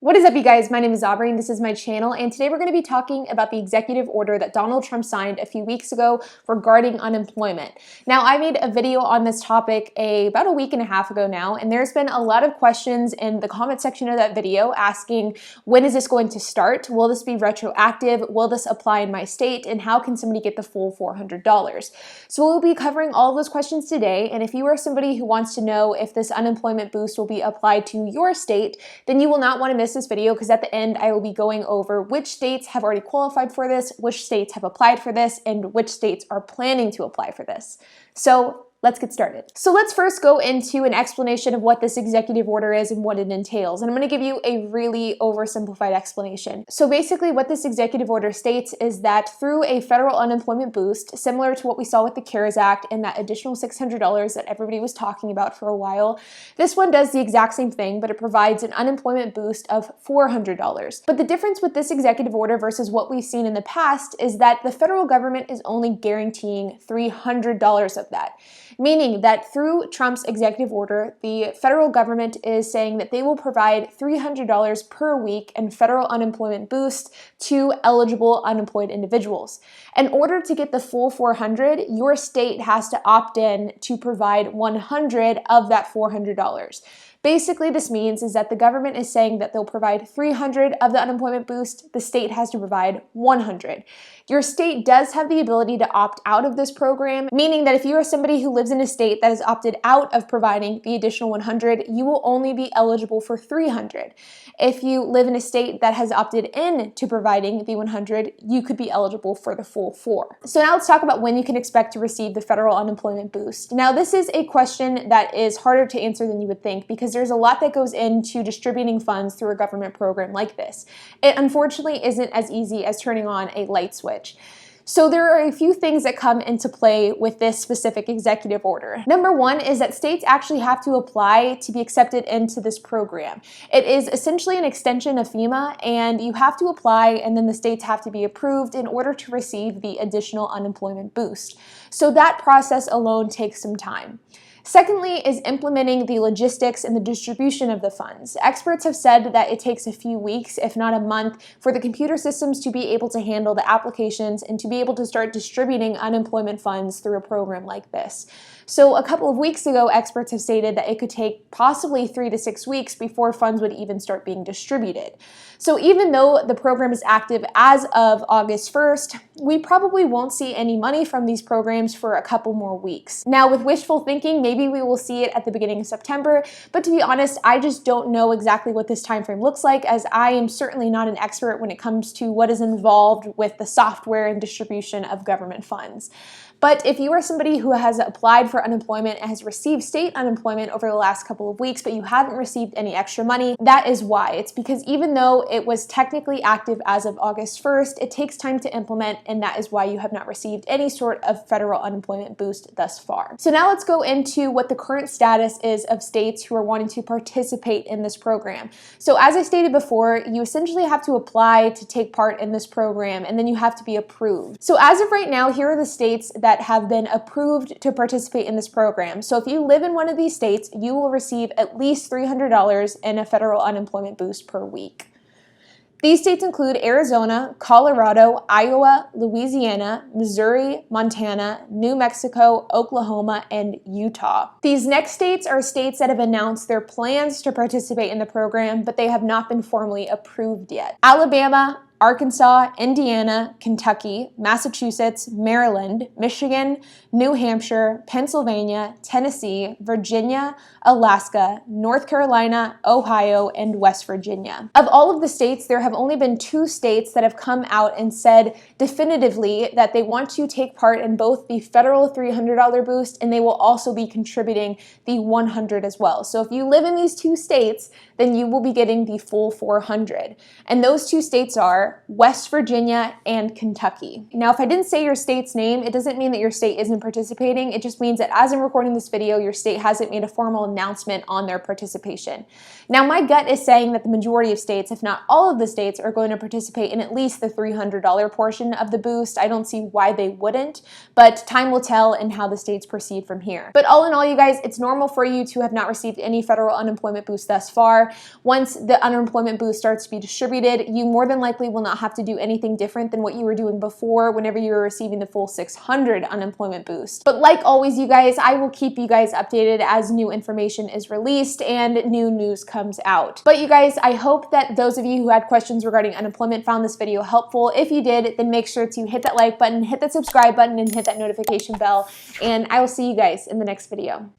What is up, you guys? My name is Aubrey and this is my channel, and today we're going to be talking about the executive order that Donald Trump signed a few weeks ago regarding unemployment. Now, I made a video on this topic about a week and a half ago now, and there's been a lot of questions in the comment section of that video asking, when is this going to start? Will this be retroactive? Will this apply in my state? And how can somebody get the full $400? So we'll be covering all of those questions today, and if you are somebody who wants to know if this unemployment boost will be applied to your state, then you will not want to miss this video, because at the end I will be going over which states have already qualified for this, which states have applied for this, and which states are planning to apply for this. So let's get started. So let's first go into an explanation of what this executive order is and what it entails. And I'm going to give you a really oversimplified explanation. So basically what this executive order states is that through a federal unemployment boost, similar to what we saw with the CARES Act and that additional $600 that everybody was talking about for a while, this one does the exact same thing, but it provides an unemployment boost of $400. But the difference with this executive order versus what we've seen in the past is that the federal government is only guaranteeing $300 of that. Meaning that through Trump's executive order, the federal government is saying that they will provide $300 per week in federal unemployment boost to eligible unemployed individuals. In order to get the full $400, your state has to opt in to provide $100 of that $400. Basically, this means is that the government is saying that they'll provide $300 of the unemployment boost, the state has to provide $100. Your state does have the ability to opt out of this program, meaning that if you are somebody who lives in a state that has opted out of providing the additional $100, you will only be eligible for $300. If you live in a state that has opted in to providing the $100, you could be eligible for the full $400. So now let's talk about when you can expect to receive the federal unemployment boost. Now, this is a question that is harder to answer than you would think, because there's a lot that goes into distributing funds through a government program like this. It unfortunately isn't as easy as turning on a light switch. So there are a few things that come into play with this specific executive order. Number one is that states actually have to apply to be accepted into this program. It is essentially an extension of FEMA, and you have to apply and then the states have to be approved in order to receive the additional unemployment boost. So that process alone takes some time. Secondly is implementing the logistics and the distribution of the funds. Experts have said that it takes a few weeks, if not a month, for the computer systems to be able to handle the applications and to be able to start distributing unemployment funds through a program like this. So a couple of weeks ago, experts have stated that it could take possibly 3 to 6 weeks before funds would even start being distributed. So even though the program is active as of August 1st, we probably won't see any money from these programs for a couple more weeks. Now, with wishful thinking, maybe we will see it at the beginning of September, but to be honest, I just don't know exactly what this time frame looks like, as I am certainly not an expert when it comes to what is involved with the software and distribution of government funds. But if you are somebody who has applied for unemployment and has received state unemployment over the last couple of weeks, but you haven't received any extra money, that is why. It's because even though it was technically active as of August 1st, it takes time to implement, and that is why you have not received any sort of federal unemployment boost thus far. So now let's go into what the current status is of states who are wanting to participate in this program. So as I stated before, you essentially have to apply to take part in this program, and then you have to be approved. So as of right now, here are the states that have been approved to participate in this program. So if you live in one of these states, you will receive at least $300 in a federal unemployment boost per week. These states include Arizona, Colorado, Iowa, Louisiana, Missouri, Montana, New Mexico, Oklahoma, and Utah. These next states are states that have announced their plans to participate in the program, but they have not been formally approved yet. Alabama, Arkansas, Indiana, Kentucky, Massachusetts, Maryland, Michigan, New Hampshire, Pennsylvania, Tennessee, Virginia, Alaska, North Carolina, Ohio, and West Virginia. Of all of the states, there have only been 2 states that have come out and said definitively that they want to take part in both the federal $300 boost, and they will also be contributing the $100 as well. So if you live in these 2 states, then you will be getting the full $400. And those 2 states are West Virginia and Kentucky. Now, if I didn't say your state's name, it doesn't mean that your state isn't participating. It just means that as I'm recording this video, your state hasn't made a formal announcement on their participation. Now, my gut is saying that the majority of states, if not all of the states, are going to participate in at least the $300 portion of the boost. I don't see why they wouldn't, but time will tell in how the states proceed from here. But all in all, you guys, it's normal for you to have not received any federal unemployment boost thus far. are, once the unemployment boost starts to be distributed, you more than likely will not have to do anything different than what you were doing before whenever you were receiving the full $600 unemployment boost. But like always, you guys, I will keep you guys updated as new information is released and new news comes out. But you guys, I hope that those of you who had questions regarding unemployment found this video helpful. If you did, then make sure to hit that like button, hit that subscribe button, and hit that notification bell. And I will see you guys in the next video.